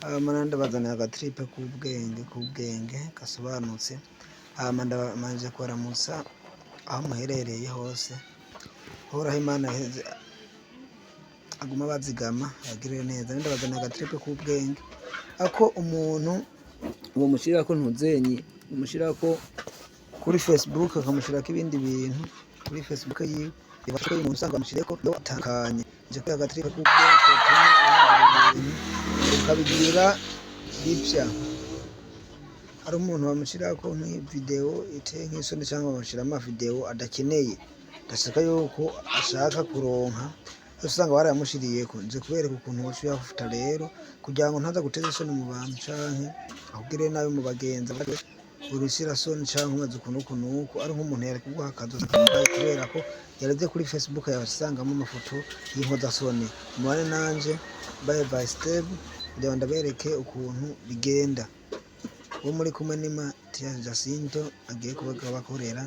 Mananda bazana agatripe k'ubwenge gasobanutse. Manje kubaramutsa aho muherereye hose, horaho Imana iheze aguma bazigama agirire neza. Ndabazana agatripe k'ubwenge ako umuntu uwo mushirako ntuzenyi umushirako kuri Facebook, akamushirako ibindi bintu kuri Facebook yiwe ibashwe umuntu usanga amushireko yo atakanye nje kwa agatripe k'ubwenge ukabigira bipya. Hari umuntu bamushirako nk'ivideo iteye nk'isoni cyangwa bamushira amavideo adakeneye ndashaka yuko ashaka kuronka usanga baramushiriyeko nje kubereka ukuntu washuye afuta rero kugira ngo ntaza guteza isoni mu bantu canke ahugire nayo mu bagenzi urusira soni canke umaze ukuntu ari nk'umuntu yari kuguha akazi kubera ko yareze kuri Facebook yabasangamo amafoto y'inkozasoni. Mubane nanje by step kugira ngo ndabereke ukuntu bigenda. Uwo muri kumwe ni Mathias Jacinto agiye kubakorera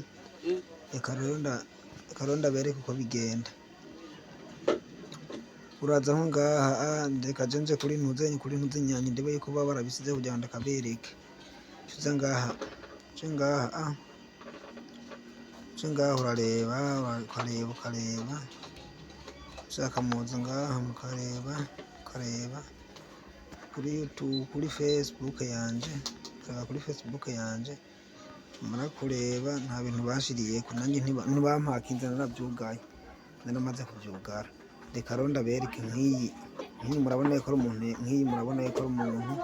ekaronda bereke uko bigenda. Uraza nko ngaha ndeka jenje kuri ntuzenyanyi ndebe yuko baba barabisize kugira ngo ndakabereke. Tuza ngaha urareba ukareba ushaka muza ngaha mukareba kuri YouTube kuri Facebook yanje mara kureba nta bintu bashiriye ko nanjye ntibampakinze narabyugaye namaze kubyugara. Reka ronda bereke nk'iyi murabona ko ari umuntu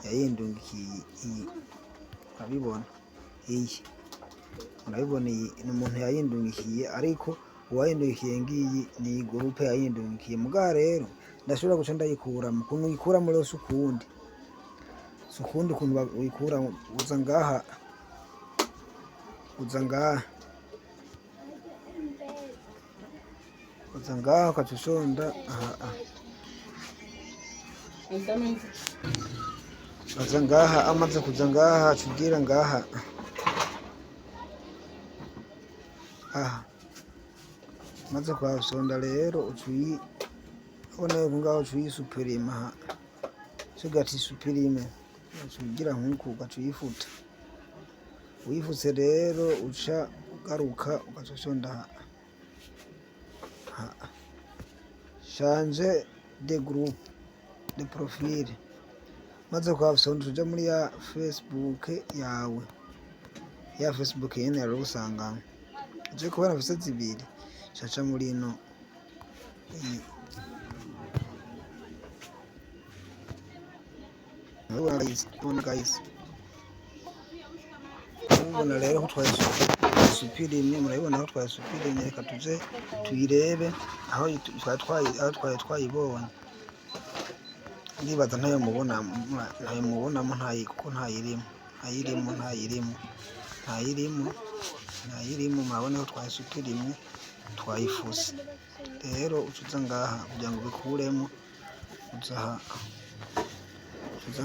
yayindungikiye iyi abibona iyi murabibona iyi ni umuntu yayindungikiye ariko uwayindungikiye ngiyi ni groupe yayindungikiye muga rero ndashobora guca ndayikura mu kuntu ikura muri sukundi ukuntu uyikura uza ngaha ukacusonda aza ngaha amaze kuza ngaha acubwira ngaha maze kwasonda rero ucuyi ubona yuko ngaho ucuyi supirima sugati supirime ucugira nkuko ugacuyifuta uyifutse rero uca ugaruka ugacusonda change de groupe de profil maze kwasonda uja muri ya Facebook yawe yene yari usanga je kubona vise zibiri chacha muri ino guys ubona rero ko twasupirime murabibona aho twasupirime reka tuje tuyirebe aho twayibonye ndibaza ntayo mubonamo kuko ntayirimo murabona aho twasupirime twayifuse rero ucuza ngaha kugira ngo bikuremo uza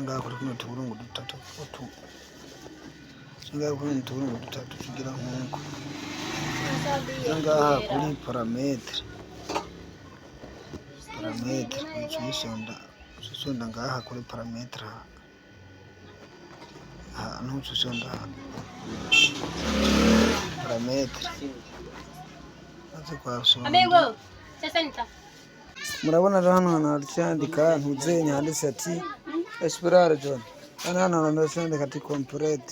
ngaha kuri kuno tuburungu dutatu tugira nkuko uza ngaha kuri parametre ucusonda ngaha kuri parametre ntucusonda parametre maze kwasonda murabona rero hano handika ntuzenya handitse ati Esperar John hano handitse ati complete